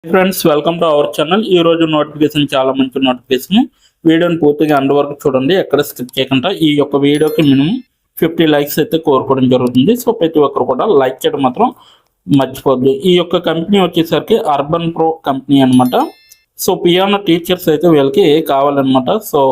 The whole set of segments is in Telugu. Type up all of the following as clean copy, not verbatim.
Friends, welcome to our channel. ఈ రోజు నోటిఫికేషన్ చాలా మంచి నోటిఫికేషన్. వీడియోని పూర్తిగా ఎండ్ వరకు చూడండి, ఎక్కడ స్కిప్ చేయకుండా. ఈ యొక్క వీడియోకి మినిమం 50 లైక్స్ అయితే కోరుకోవడం జరుగుతుంది. సో ప్రతి ఒక్కరు కూడా లైక్ చేయడం మాత్రం మర్చిపోద్దు. ఈ యొక్క కంపెనీ వచ్చేసరికి అర్బన్ ప్రో కంపెనీ అనమాట. సో పియానో టీచర్స్ అయితే వీళ్ళకి కావాలన్నమాట. సో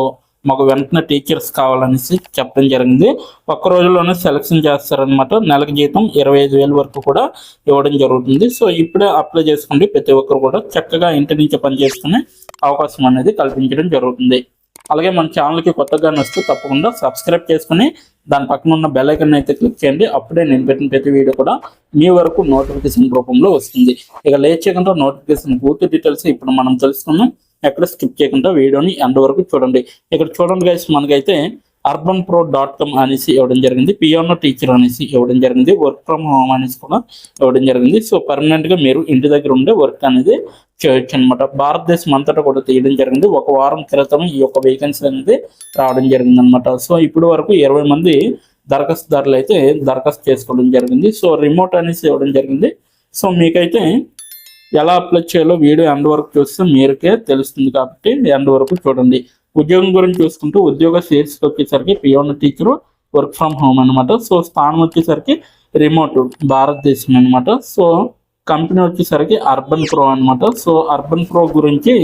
మాకు వెంటనే టీచర్స్ కావాలనేసి చెప్పడం జరిగింది. ఒక్క రోజులోనే సెలెక్షన్ చేస్తారనమాట. నెలకు జీతం 25,000 వరకు కూడా ఇవ్వడం జరుగుతుంది. సో ఇప్పుడే అప్లై చేసుకోండి. ప్రతి ఒక్కరు కూడా చక్కగా ఇంటి నుంచి పనిచేసుకునే అవకాశం అనేది కల్పించడం జరుగుతుంది. అలాగే మన ఛానల్కి కొత్తగా వస్తే తప్పకుండా సబ్స్క్రైబ్ చేసుకుని దాని పక్కన ఉన్న బెల్ ఐకాన్ అయితే క్లిక్ చేయండి. అప్పుడే నేను పెట్టిన ప్రతి వీడియో కూడా మీ వరకు నోటిఫికేషన్ రూపంలో వస్తుంది. ఇక లేట్ చేయకుండా నోటిఫికేషన్ పూర్తి డీటెయిల్స్ ఇప్పుడు మనం తెలుసుకున్నాం. ఎక్కడ స్కిప్ చేయకుండా వీడియోని ఎండ్ వరకు చూడండి. ఇక్కడ చూడండి గైస్, మనకైతే urbanpro.com అనేసి ఇవ్వడం జరిగింది. పియానో టీచర్ అనేసి ఇవ్వడం జరిగింది. వర్క్ ఫ్రమ్ హోమ్ అనేసి కూడా ఇవ్వడం జరిగింది. సో పర్మనెంట్గా మీరు ఇంటి దగ్గర ఉండే వర్క్ అనేది చేయొచ్చు అనమాట. భారతదేశం అంతటా కూడా తీయడం జరిగింది. ఒక వారం క్రితం ఈ యొక్క వేకెన్సీ అనేది రావడం జరిగింది అనమాట. సో ఇప్పటి వరకు 20 మంది దరఖాస్తుదారులు అయితే దరఖాస్తు చేసుకోవడం జరిగింది. సో రిమోట్ అనేసి ఇవ్వడం జరిగింది. సో మీకైతే ఎలా అప్లై చేయాలో వీడియో ఎండ్ వరకు చూస్తే మీరుకే తెలుస్తుంది, కాబట్టి ఎండ్ వరకు చూడండి. ఉద్యోగం గురించి చూసుకుంటూ ఉద్యోగ శీర్షిక వచ్చేసరికి piano teacher work from home అనమాట. సో స్థానం వచ్చేసరికి రిమోట్ భారతదేశం అనమాట. సో కంపెనీ వచ్చేసరికి అర్బన్ ప్రో అనమాట. సో అర్బన్ ప్రో గురించి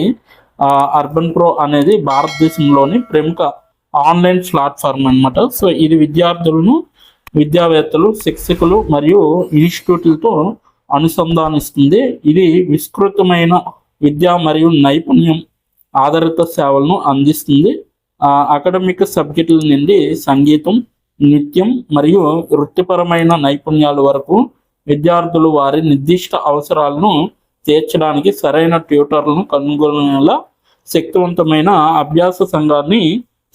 అర్బన్ ప్రో అనేది భారతదేశంలోని ప్రముఖ ఆన్లైన్ ప్లాట్ఫామ్ అనమాట. సో ఇది విద్యార్థులను, విద్యావేత్తలు, శిక్షకులు మరియు ఇన్స్టిట్యూట్లతో అనుసంధానిస్తుంది. ఇది విస్తృతమైన విద్య మరియు నైపుణ్యం ఆధారిత సేవలను అందిస్తుంది. అకాడమిక్ సబ్జెక్టుల నుండి సంగీతం, నృత్యం మరియు వృత్తిపరమైన నైపుణ్యాల వరకు విద్యార్థులు వారి నిర్దిష్ట అవసరాలను తీర్చడానికి సరైన ట్యూటర్లను కనుగొనేలా శక్తివంతమైన అభ్యాస సంఘాన్ని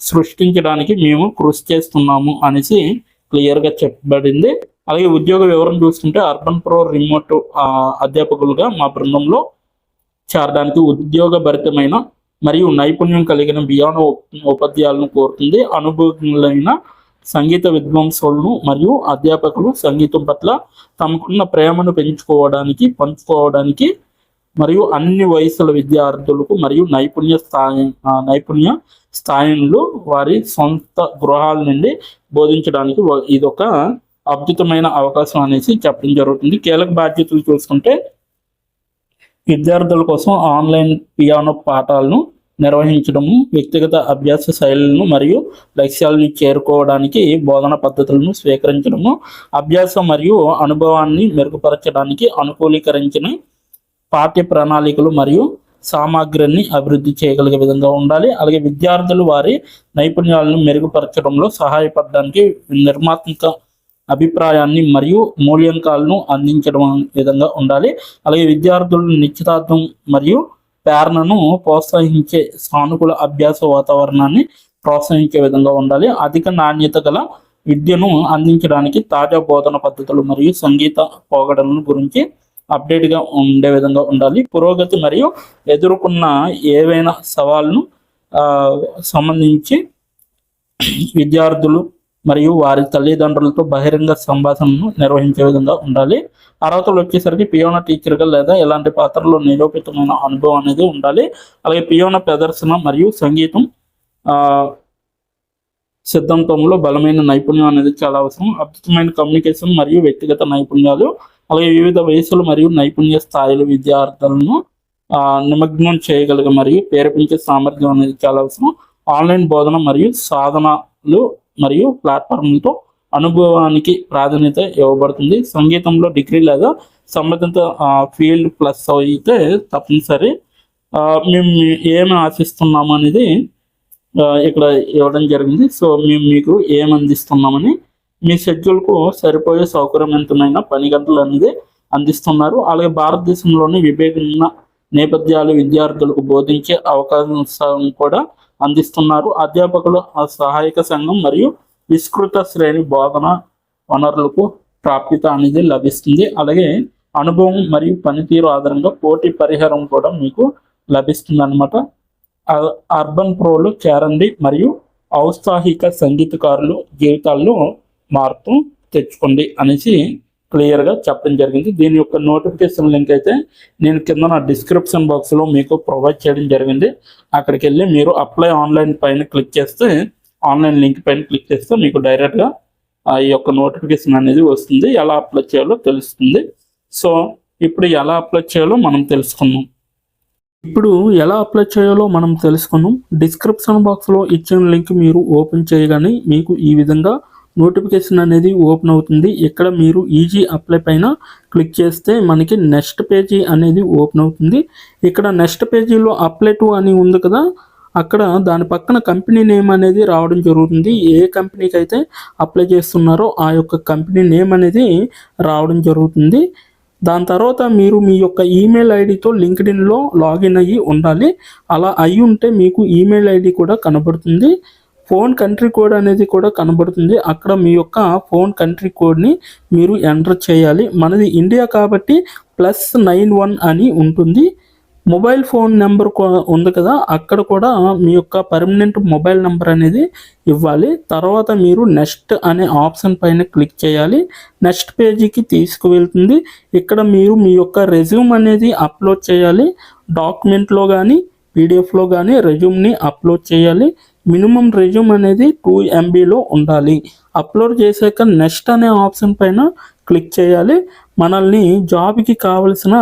సృష్టించడానికి మేము కృషి చేస్తున్నాము అనేసి క్లియర్గా చెప్పబడింది. అలాగే ఉద్యోగ వివరం చూసుకుంటే అర్బన్ ప్రో రిమోట్ అధ్యాపకులుగా మా బృందంలో చేరడానికి ఉద్యోగభరితమైన మరియు నైపుణ్యం కలిగిన పియానో ఉపాధ్యాయులను కోరుతుంది. అనుభవజ్ఞులైన సంగీత విద్వాంసులను మరియు అధ్యాపకులు సంగీతం పట్ల తమకున్న ప్రేమను పంచుకోవడానికి మరియు అన్ని వయసుల విద్యార్థులకు మరియు నైపుణ్య స్థాయిలు వారి సొంత గృహాల నుండి బోధించడానికి ఇదొక అద్భుతమైన అవకాశం అనేసి చెప్పడం జరుగుతుంది. కీలక బాధ్యతలు చూసుకుంటే విద్యార్థుల కోసం ఆన్లైన్ పియానో పాఠాలను నిర్వహించడము, వ్యక్తిగత అభ్యాస శైలులను మరియు లక్ష్యాలను చేరుకోవడానికి బోధన పద్ధతులను స్వీకరించడము, అభ్యాసం మరియు అనుభవాన్ని మెరుగుపరచడానికి అనుకూలీకరించిన పాఠ్య ప్రణాళికలు మరియు సామాగ్రిని అభివృద్ధి చేయగలిగే విధంగా ఉండాలి. అలాగే విద్యార్థులు వారి నైపుణ్యాలను మెరుగుపరచడంలో సహాయపడడానికి నిర్మాత్మక అభిప్రాయాన్ని మరియు మూల్యాంకాలను అందించడం విధంగా ఉండాలి. అలాగే విద్యార్థుల నిశ్చితార్థం మరియు ప్రేరణను ప్రోత్సహించే సానుకూల అభ్యాస వాతావరణాన్ని ప్రోత్సహించే విధంగా ఉండాలి. అధిక నాణ్యత గల విద్యను అందించడానికి తాజా బోధన పద్ధతులు మరియు సంగీత పోకడలను గురించి అప్డేట్గా ఉండే విధంగా ఉండాలి. పురోగతి మరియు ఎదుర్కొన్న ఏవైనా సవాళ్ళను సంబంధించి విద్యార్థులు మరియు వారి తల్లిదండ్రులతో బహిరంగ సంభాషణను నిర్వహించే విధంగా ఉండాలి. అర్హతలు వచ్చేసరికి పియానో టీచర్గా లేదా ఎలాంటి పాత్రలో నిరూపితమైన అనుభవం అనేది ఉండాలి. అలాగే పియానో ప్రదర్శన మరియు సంగీతం సిద్ధాంతంలో బలమైన నైపుణ్యం అనేది చాలా అవసరం. అద్భుతమైన కమ్యూనికేషన్ మరియు వ్యక్తిగత నైపుణ్యాలు, అలాగే వివిధ వయసులు మరియు నైపుణ్య స్థాయిలు విద్యార్థులను నిమగ్నం చేయగలిగే మరియు ప్రేరేపించే సామర్థ్యం అనేది చాలా అవసరం. ఆన్లైన్ బోధన మరియు సాధనాలు మరియు ప్లాట్ఫామ్లతో అనుభవానికి ప్రాధాన్యత ఇవ్వబడుతుంది. సంగీతంలో డిగ్రీ లేదా సంబంధిత ఫీల్డ్ ప్లస్ అయితే తప్పనిసరి. మేము ఏమి ఆశిస్తున్నాము అనేది ఇక్కడ ఇవ్వడం జరిగింది. సో మేము మీకు ఏమి అందిస్తున్నామని, మీ షెడ్యూల్కు సరిపోయే సౌకర్యవంతమైన పని గంటలు అనేది అందిస్తున్నారు. అలాగే భారతదేశంలోని విభిన్న నేపథ్యాలు విద్యార్థులకు బోధించే అవకాశం కూడా అందిస్తున్నారు. అధ్యాపకుల సహాయక సంఘం మరియు విస్తృత శ్రేణి బోధన వనరులకు ప్రాప్యత అనేది లభిస్తుంది. అలాగే అనుభవం మరియు పనితీరు ఆధారంగా పోటీ పరిహారం కూడా మీకు లభిస్తుంది అనమాట. అర్బన్ ప్రోలో చేరండి మరియు ఔత్సాహిక సంగీతకారులు జీవితాల్లో మార్పు తెచ్చుకోండి అనేసి క్లియర్గా చెప్పడం జరిగింది. దీని యొక్క నోటిఫికేషన్ లింక్ అయితే నేను కింద నా డిస్క్రిప్షన్ బాక్స్లో మీకు ప్రొవైడ్ చేయడం జరిగింది. అక్కడికి వెళ్ళి మీరు అప్లై ఆన్లైన్ పైన క్లిక్ చేస్తే, ఆన్లైన్ లింక్ పైన క్లిక్ చేస్తే మీకు డైరెక్ట్గా ఈ యొక్క నోటిఫికేషన్ అనేది వస్తుంది. ఎలా అప్లై చేయాలో తెలుస్తుంది. సో ఇప్పుడు ఎలా అప్లై చేయాలో మనం తెలుసుకుందాం. డిస్క్రిప్షన్ బాక్స్లో ఇచ్చిన లింక్ మీరు ఓపెన్ చేయగానే మీకు ఈ విధంగా నోటిఫికేషన్ అనేది ఓపెన్ అవుతుంది. ఇక్కడ మీరు ఈజీ అప్లై పైన క్లిక్ చేస్తే మనకి నెక్స్ట్ పేజీ అనేది ఓపెన్ అవుతుంది. ఇక్కడ నెక్స్ట్ పేజీలో అప్లై టు అని ఉంది కదా, అక్కడ దాని పక్కన కంపెనీ నేమ్ అనేది రావడం జరుగుతుంది. ఏ కంపెనీకి అయితే అప్లై చేస్తున్నారో ఆ యొక్క కంపెనీ నేమ్ అనేది రావడం జరుగుతుంది. దాని తర్వాత మీరు మీ యొక్క ఈమెయిల్ ఐడితో లింక్డ్ఇన్లో లాగిన్ అయ్యి ఉండాలి. అలా అయి ఉంటే మీకు ఈమెయిల్ ఐడి కూడా కనబడుతుంది. ఫోన్ కంట్రీ కోడ్ అనేది కూడా కనబడుతుంది. అక్కడ మీ యొక్క ఫోన్ కంట్రీ కోడ్ని మీరు ఎంటర్ చేయాలి. మనది ఇండియా కాబట్టి +91 అని ఉంటుంది. మొబైల్ ఫోన్ నెంబర్ ఉంది కదా, అక్కడ కూడా మీ యొక్క పర్మనెంట్ మొబైల్ నెంబర్ అనేది ఇవ్వాలి. తర్వాత మీరు నెక్స్ట్ అనే ఆప్షన్ పైన క్లిక్ చేయాలి. నెక్స్ట్ పేజీకి తీసుకువెళ్తుంది. ఇక్కడ మీరు మీ యొక్క రెజ్యూమ్ అనేది అప్లోడ్ చేయాలి. డాక్యుమెంట్లో కానీ పీడిఎఫ్లో కానీ రెజ్యూమ్ని అప్లోడ్ చేయాలి. మినిమం రెజ్యూమ్ అనేది 2 MBలో ఉండాలి. అప్లోడ్ చేశాక నెక్స్ట్ అనే ఆప్షన్ పైన క్లిక్ చేయాలి. మనల్ని జాబ్కి కావలసిన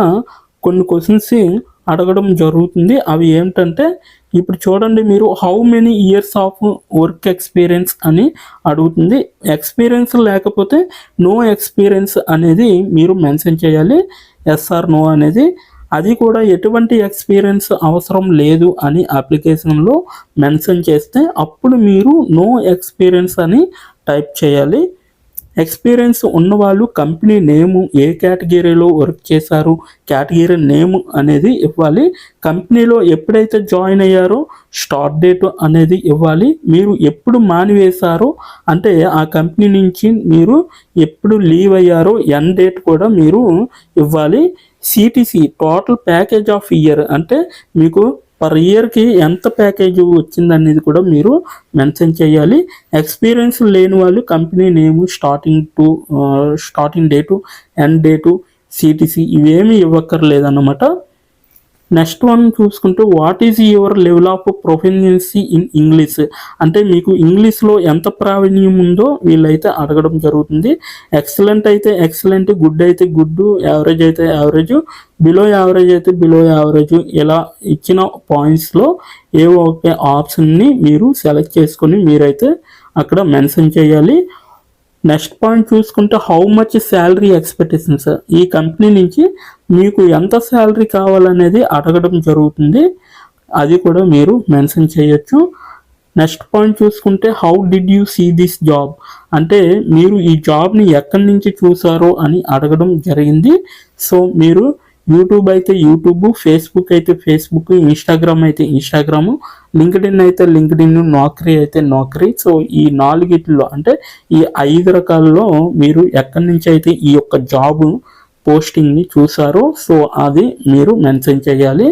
కొన్ని క్వశ్చన్స్ అడగడం జరుగుతుంది. అవి ఏమిటంటే, ఇప్పుడు చూడండి, మీరు how many years of work experience అని అడుగుతుంది. ఎక్స్పీరియన్స్ లేకపోతే నో ఎక్స్పీరియన్స్ అనేది మీరు మెన్షన్ చేయాలి. ఎస్ ఆర్ నో అనేది. అది కూడా ఎటువంటి ఎక్స్పీరియన్స్ అవసరం లేదు అని అప్లికేషన్లో మెన్షన్ చేస్తే అప్పుడు మీరు నో ఎక్స్పీరియన్స్ అని టైప్ చేయాలి. ఎక్స్పీరియన్స్ ఉన్నవాళ్ళు కంపెనీ నేము, ఏ కేటగిరీలో వర్క్ చేశారు, కేటగిరీ నేమ్ అనేది ఇవ్వాలి. కంపెనీలో ఎప్పుడైతే జాయిన్ అయ్యారో స్టార్ట్ డేట్ అనేది ఇవ్వాలి. మీరు ఎప్పుడు మానివేశారో అంటే ఆ కంపెనీ నుంచి మీరు ఎప్పుడు లీవ్ అయ్యారో ఎండ్ డేట్ కూడా మీరు ఇవ్వాలి. CTC total package of year అంటే మీకు పర్ ఇయర్కి ఎంత ప్యాకేజ్ వచ్చిందనేది కూడా మీరు మెన్షన్ చేయాలి. ఎక్స్పీరియన్స్ లేని వాళ్ళు కంపెనీ నేము, starting date, end date, CTC ఇవేమీ ఇవ్వక్కర్లేదన్నమాట. నెక్స్ట్ వన్ చూసుకుంటే, what is your level of proficiency in English అంటే మీకు ఇంగ్లీష్లో ఎంత ప్రావీణ్యం ఉందో వీళ్ళైతే అడగడం జరుగుతుంది. ఎక్సలెంట్ అయితే ఎక్సలెంట్, గుడ్ అయితే గుడ్, యావరేజ్ అయితే యావరేజ్, బిలో యావరేజ్ అయితే బిలో యావరేజ్, ఇలా ఇచ్చిన పాయింట్స్లో ఏవో ఒక ఆప్షన్ని మీరు సెలెక్ట్ చేసుకొని మీరైతే అక్కడ మెన్షన్ చేయాలి. నెక్స్ట్ పాయింట్ చూసుకుంటే, హౌ మచ్ శాలరీ ఎక్స్పెక్టేషన్స్, ఈ కంపెనీ నుంచి మీకు ఎంత శాలరీ కావాలనేది అడగడం జరుగుతుంది. అది కూడా మీరు మెన్షన్ చేయొచ్చు. నెక్స్ట్ పాయింట్ చూసుకుంటే, how did you see this job అంటే మీరు ఈ జాబ్ని ఎక్కడి నుంచి చూసారో అని అడగడం జరిగింది. సో మీరు యూట్యూబ్ అయితే యూట్యూబ్, ఫేస్బుక్ అయితే ఫేస్బుక్, ఇన్స్టాగ్రామ్ అయితే ఇన్స్టాగ్రాము, లింక్డ్ఇన్ అయితే లింక్డ్ఇన్, నౌకరీ అయితే నౌకరీ. సో ఈ 4 అంటే ఈ 5 రకాలలో మీరు ఎక్కడి నుంచి అయితే ఈ యొక్క జాబ్ పోస్టింగ్ని చూసారో సో అది మీరు మెన్షన్ చేయాలి.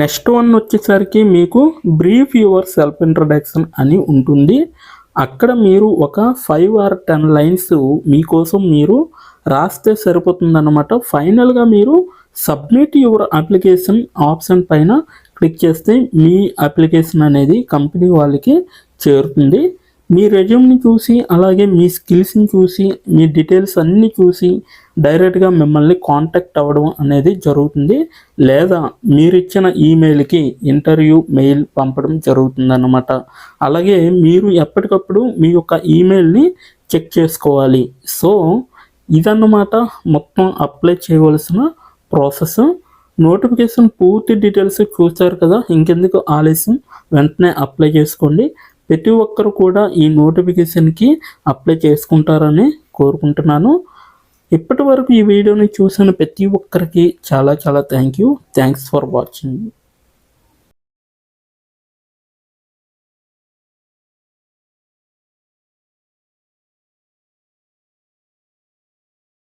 నెక్స్ట్ వన్ వచ్చేసరికి మీకు బ్రీఫ్ యువర్ సెల్ఫ్ ఇంట్రడక్షన్ అని ఉంటుంది. అక్కడ మీరు ఒక 5 or 10 లైన్స్ మీకోసం మీరు రాస్తే సరిపోతుందన్నమాట. ఫైనల్గా మీరు సబ్మిట్ యువర్ అప్లికేషన్ ఆప్షన్ పైన క్లిక్ చేస్తే మీ అప్లికేషన్ అనేది కంపెనీ వాళ్ళకి చేరుతుంది. మీ రెజ్యూమ్ని చూసి అలాగే మీ స్కిల్స్ని చూసి మీ డీటెయిల్స్ అన్నీ చూసి డైరెక్ట్గా మిమ్మల్ని కాంటాక్ట్ అవ్వడం అనేది జరుగుతుంది. లేదా మీరు ఇచ్చిన ఈమెయిల్కి ఇంటర్వ్యూ మెయిల్ పంపడం జరుగుతుందన్నమాట. అలాగే మీరు ఎప్పటికప్పుడు మీ యొక్క ఈమెయిల్ని చెక్ చేసుకోవాలి. సో ఇదన్నమాట మొత్తం అప్లై చేయవలసిన ప్రాసెస్. నోటిఫికేషన్ పూర్తి డీటెయిల్స్ చూస్తారు కదా, ఇంకెందుకు ఆలస్యం, వెంటనే అప్లై చేసుకోండి. ప్రతి ఒక్కరు కూడా ఈ నోటిఫికేషన్కి అప్లై చేసుకుంటారని కోరుకుంటున్నాను. ఇప్పటి వరకు ఈ వీడియోని చూసిన ప్రతి ఒక్కరికి చాలా థ్యాంక్స్ ఫర్ వాచింగ్.